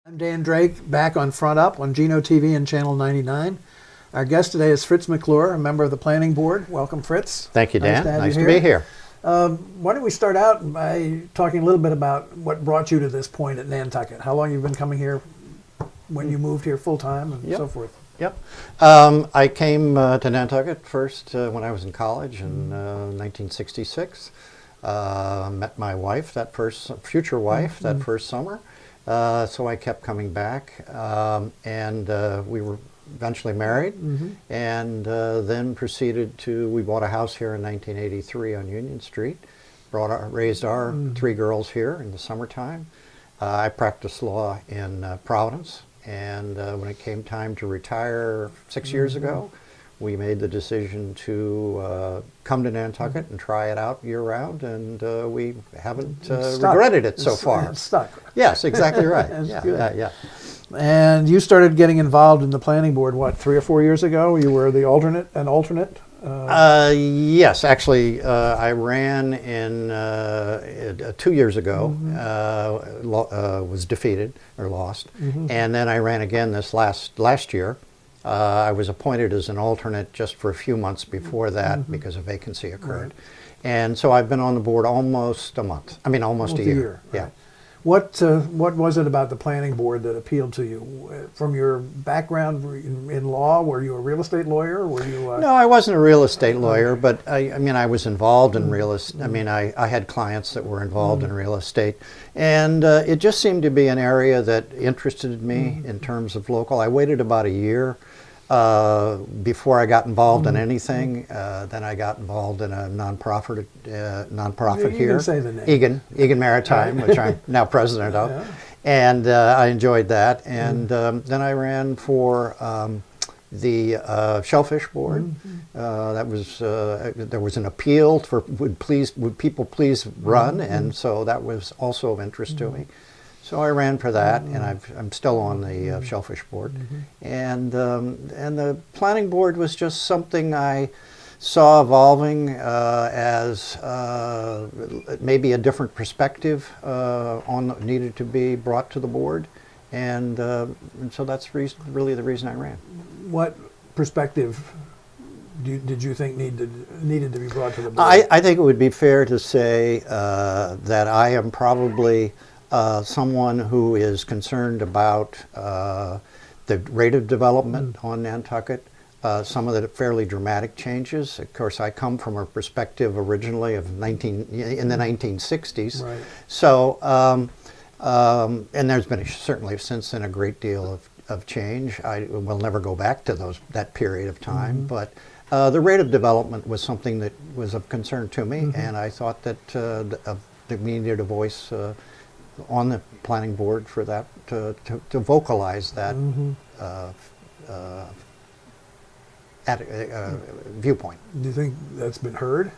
I'm Dan Drake, back on Front Up on Geno TV and Channel 99. Our guest today is Fritz McClure, a member of the Planning Board. Welcome, Fritz. Thank you, Dan. Nice to be here. Why don't we start out by talking a little bit about what brought you to this point at Nantucket? How long you've been coming here, when you moved here full-time, and so forth? Yep. I came to Nantucket first when I was in college in 1966. Met my wife, future wife, that first summer. So I kept coming back, and we were eventually married, and then we bought a house here in 1983 on Union Street, raised our three girls here in the summertime. I practiced law in Providence, and when it came time to retire 6 years ago, we made the decision to come to Nantucket and try it out year-round, and we haven't regretted it so far. It's stuck. Yes, exactly right. That's good. Yeah. And you started getting involved in the Planning Board, what, 3 or 4 years ago? You were an alternate? Yes, actually, I ran in 2 years ago, was defeated or lost, and then I ran again this last year. I was appointed as an alternate just for a few months before that because a vacancy occurred. Right. And so I've been on the board almost a month. I mean, almost a year. Right. Yeah. What was it about the Planning Board that appealed to you? From your background in law, were you a real estate lawyer? Were you? No, I wasn't a real estate lawyer, but I mean, I was involved in real estate. I mean, I had clients that were involved in real estate, and it just seemed to be an area that interested me in terms of local. I waited about a year before I got involved in anything. Then I got involved in a nonprofit You here, can say the name. Egan Maritime, which I'm now president of, and I enjoyed that. And then I ran for the Shellfish Board. There was an appeal for would people please run, and so that was also of interest to me. So I ran for that, and I'm still on the Shellfish Board. And the Planning Board was just something I saw evolving as maybe a different perspective needed to be brought to the board. And so that's really the reason I ran. What perspective did you think needed to be brought to the board? I think it would be fair to say that I am probably someone who is concerned about the rate of development on Nantucket, some of the fairly dramatic changes. Of course, I come from a perspective originally of in the 1960s. Right. So, and there's been certainly since then a great deal of change. I will never go back to that period of time, but the rate of development was something that was of concern to me, and I thought that we needed a voice on the Planning Board for that, to vocalize that viewpoint. Do you think that's been heard?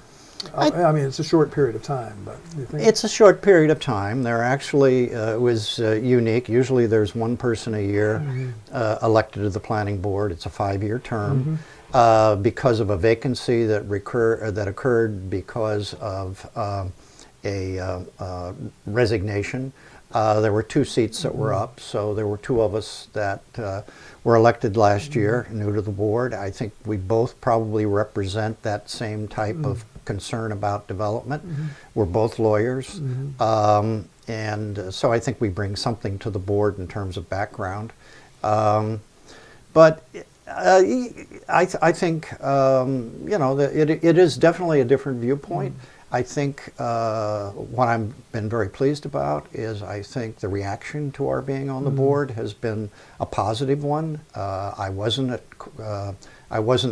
I mean, it's a short period of time, but do you think? It's a short period of time. There actually was unique. Usually there's one person a year elected to the Planning Board. It's a 5-year term. Because of a vacancy that occurred because of a resignation. There were 2 seats that were up, so there were 2 of us that were elected last year, new to the board. I think we both probably represent that same type of concern about development. We're both lawyers, and so I think we bring something to the board in terms of background. But I think it is definitely a different viewpoint. I think what I've been very pleased about is I think the reaction to our being on the board has been a positive one. I wasn't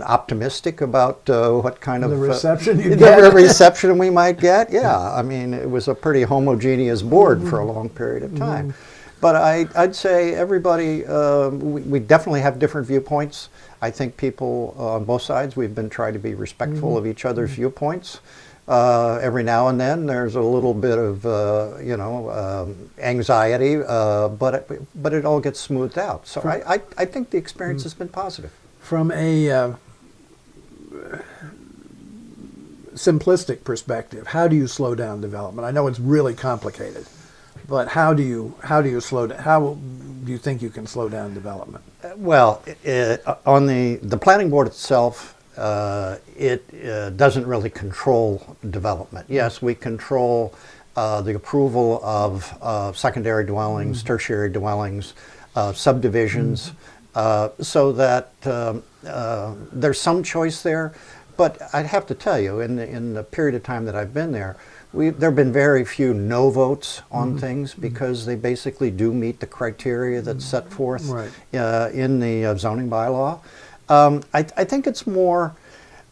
optimistic about what kind of reception we might get. Yeah, I mean, it was a pretty homogeneous board for a long period of time. But I'd say everybody, we definitely have different viewpoints. I think people on both sides, we've been trying to be respectful of each other's viewpoints. Every now and then there's a little bit of, anxiety, but it all gets smoothed out. So I think the experience has been positive. From a simplistic perspective, how do you slow down development? I know it's really complicated, But how do you slow down? How do you think you can slow down development? Well, on the planning board itself, it doesn't really control development. Yes, we control the approval of secondary dwellings, tertiary dwellings, subdivisions, so that there's some choice there. But I'd have to tell you, in the period of time that I've been there, there have been very few no votes on things because they basically do meet the criteria that's set forth in the zoning bylaw. I think it's more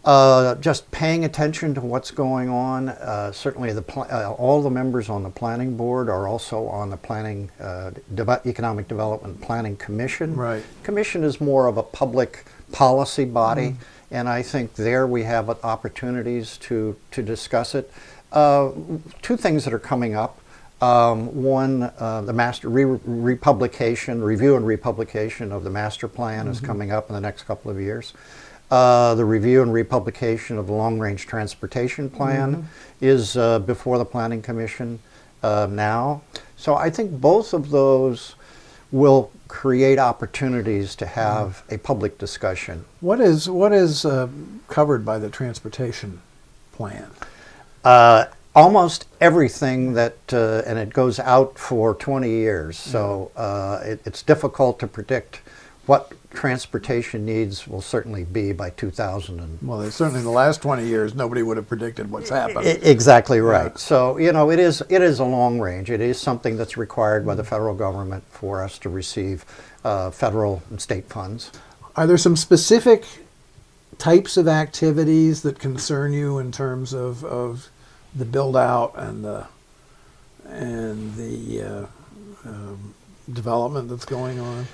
just paying attention to what's going on. Certainly, all the members on the planning board are also on the planning economic development planning commission. Right. Commission is more of a public policy body, and I think there we have opportunities to discuss it. Two things that are coming up. One, the review and republication of the master plan is coming up in the next couple of years. The review and republication of the long-range transportation plan is before the Planning Commission now. So I think both of those will create opportunities to have a public discussion. What is covered by the transportation plan? Almost everything that, and it goes out for 20 years, so it's difficult to predict what transportation needs will certainly be by 2000. Well, certainly in the last 20 years, nobody would have predicted what's happened. Exactly right. Yeah. So, it is a long range. It is something that's required by the federal government for us to receive federal and state funds. Are there some specific types of activities that concern you in terms of the build out and the development that's going on?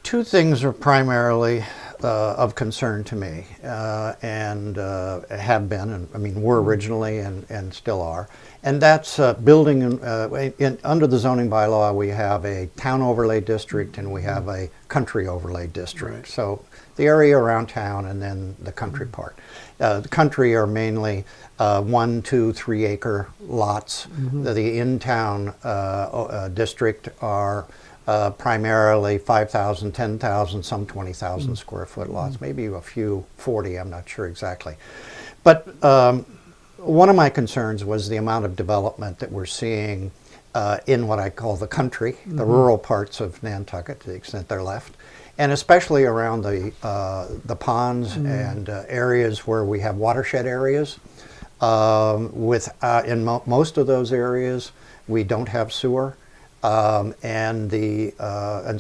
Two things are primarily of concern to me, and have been, and I mean were originally and still are, and that's building. Under the zoning bylaw, we have a town overlay district and we have a country overlay district. Right. So the area around town and then the country part. The country are mainly 1, 2, 3 acre lots. The in-town district are primarily 5,000, 10,000, some 20,000 square foot lots, maybe a few 40, I'm not sure exactly. But one of my concerns was the amount of development that we're seeing in what I call the country, the rural parts of Nantucket, to the extent they're left, and especially around the ponds and areas where we have watershed areas. In most of those areas, we don't have sewer. And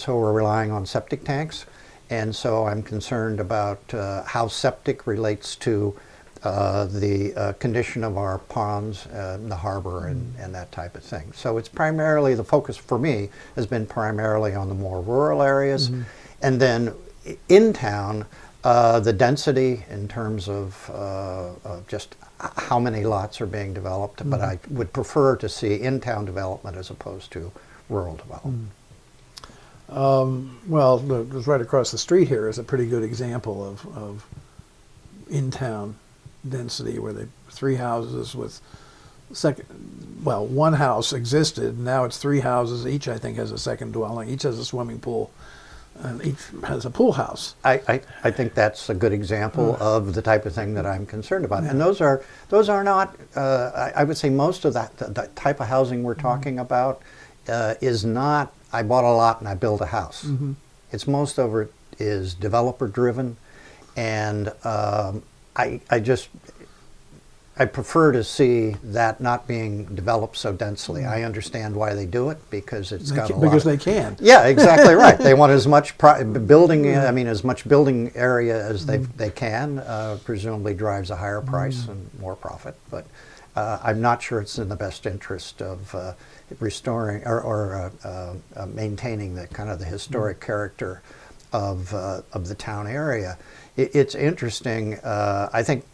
so we're relying on septic tanks, and so I'm concerned about how septic relates to the condition of our ponds, the harbor, and that type of thing. So it's primarily, the focus for me has been primarily on the more rural areas, and then in town, the density in terms of just how many lots are being developed. But I would prefer to see in-town development as opposed to rural development. Well, just right across the street here is a pretty good example of in-town density, where they 3 houses with one house existed, now it's 3 houses, each I think has a second dwelling, each has a swimming pool, and each has a pool house. I think that's a good example of the type of thing that I'm concerned about. And those are not, I would say most of that type of housing we're talking about is not, I bought a lot and I built a house. It's most of it is developer driven, and I prefer to see that not being developed so densely. I understand why they do it, because it's got a lot. Because they can. Yeah, exactly right. They want as much building. I mean, as much building area as they can. Presumably drives a higher price and more profit. But I'm not sure it's in the best interest of restoring or maintaining the kind of the historic character of the town area. It's interesting. I think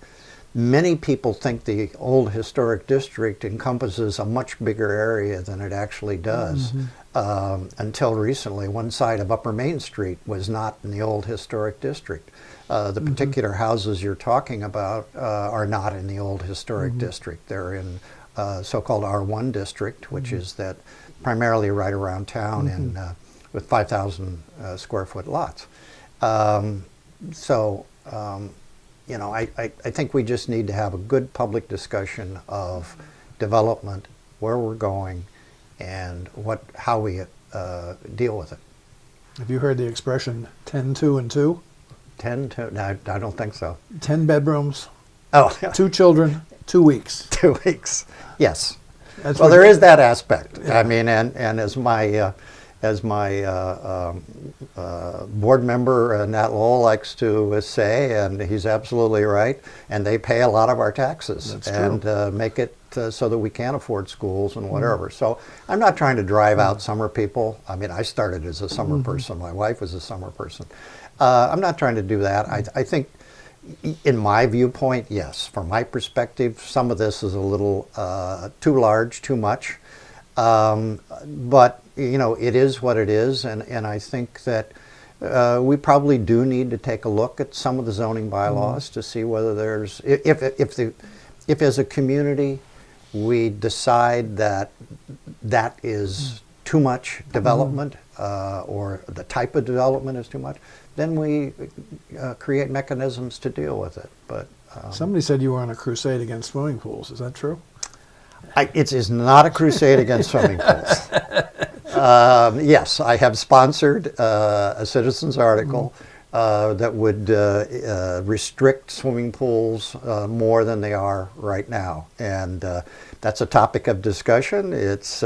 many people think the old historic district encompasses a much bigger area than it actually does. Until recently, one side of Upper Main Street was not in the old historic district. The particular houses you're talking about are not in the old historic district. They're in so-called R1 district, which is that primarily right around town and with 5,000 square foot lots. So, you know, I think we just need to have a good public discussion of development, where we're going, and how we deal with it. Have you heard the expression 10, 2, and 2? 10 to, no, I don't think so. 10 bedrooms, Oh, 2 children, 2 weeks. 2 weeks. Yes. That's Well, what- there is that aspect. Yeah. I mean, and as my board member Nat Lowell likes to say, and he's absolutely right, and they pay a lot of our taxes. That's and true. make it so that we can afford schools and whatever. So I'm not trying to drive out summer people. I mean, I started as a summer person. My wife was a summer person. I'm not trying to do that. I think, in my viewpoint, yes, from my perspective, some of this is a little too large, too much. But, you know, it is what it is, and I think that we probably do need to take a look at some of the zoning bylaws to see whether there's, if as a community we decide that that is too much development, or the type of development is too much, then we create mechanisms to deal with it. But Somebody said you were on a crusade against swimming pools. Is that true? it is not a crusade against swimming pools. Yes, I have sponsored a citizens article that would restrict swimming pools more than they are right now, and that's a topic of discussion. It's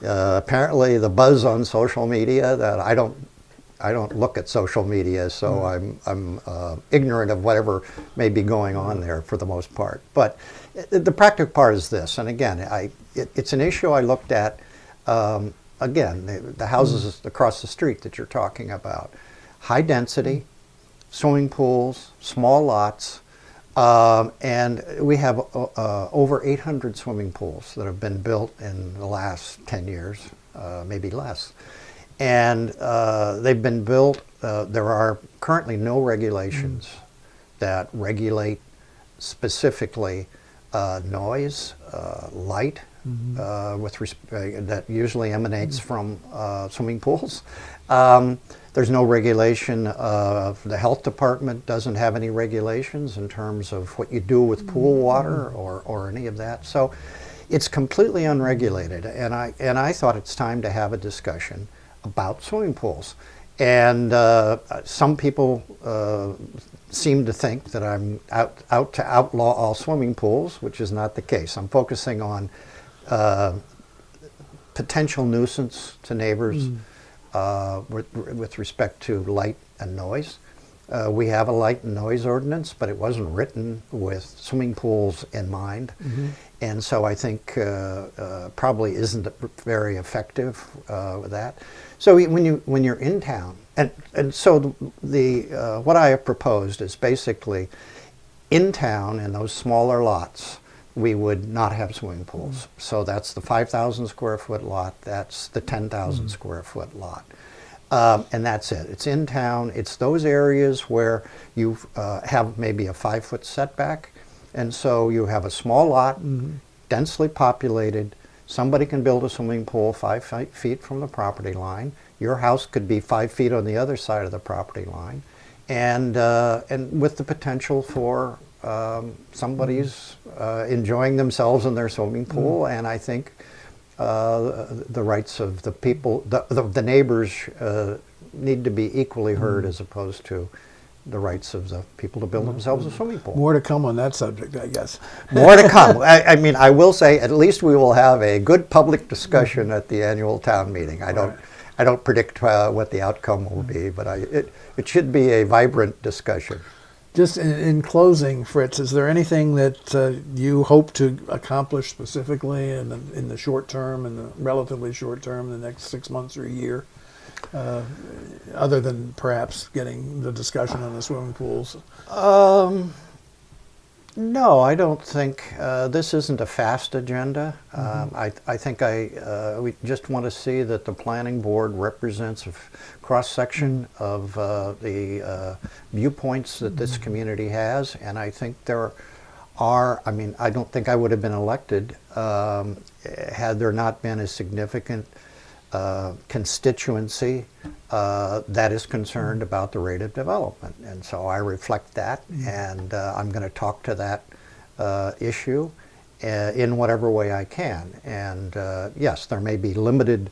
apparently the buzz on social media that I don't look at social media, so I'm ignorant of whatever may be going on there for the most part. But the practical part is this, and again, it's an issue I looked at. Again, the houses across the street that you're talking about, high density, swimming pools, small lots, and we have over 800 swimming pools that have been built in the last 10 years, maybe less. And they've been built, there are currently no regulations that regulate specifically noise, light, that usually emanates from swimming pools. There's no regulation. The health department doesn't have any regulations in terms of what you do with pool water or any of that. So it's completely unregulated, and I thought it's time to have a discussion about swimming pools. And some people seem to think that I'm out to outlaw all swimming pools, which is not the case. I'm focusing on potential nuisance to neighbors with respect to light and noise. We have a light and noise ordinance, but it wasn't written with swimming pools in mind. And so I think probably isn't very effective with that. So when you're in town, and so the what I have proposed is basically in town in those smaller lots, we would not have swimming pools. So that's the 5,000 square foot lot, that's the 10,000 square foot lot. And that's it. It's in town. It's those areas where you have maybe a 5-foot setback, and so you have a small lot, densely populated. Somebody can build a swimming pool 5 feet from the property line. Your house could be 5 feet on the other side of the property line, and with the potential for somebody's enjoying themselves in their swimming pool. And I think the rights of the people, the neighbors, need to be equally heard as opposed to the rights of the people to build themselves a swimming pool. More to come on that subject, I guess. More to come. I mean, I will say at least we will have a good public discussion at the annual town meeting. I don't predict what the outcome will be, but it should be a vibrant discussion. Just in closing, Fritz, is there anything that you hope to accomplish specifically in the short term, in the relatively short term, the next 6 months or a year, other than perhaps getting the discussion on the swimming pools? No, I don't think this isn't a fast agenda. I think we just want to see that the planning board represents a cross-section of the viewpoints that this community has, and I think there are, I mean, I don't think I would have been elected had there not been a significant constituency that is concerned about the rate of development. And so I reflect that, and I'm going to talk to that issue in whatever way I can. And yes, there may be limited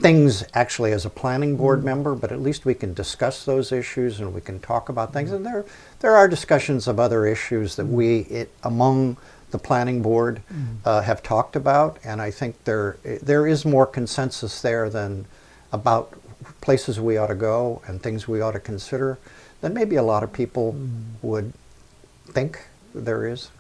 things actually as a planning board member, but at least we can discuss those issues and we can talk about things. And there are discussions of other issues that we, among the planning board, have talked about, and I think there is more consensus there than about places we ought to go and things we ought to consider than maybe a lot of people would think there is.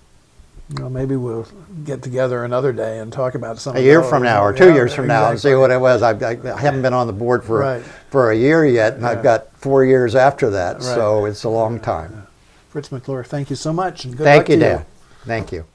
Well, maybe we'll get together another day and talk about some A year from now or 2 years from now and see what it was. I haven't been on the board for a year yet, and I've got 4 years after that, so it's a long time. Fritz McClure, thank you so much, and good luck to you. Thank you, Dan. Thank you.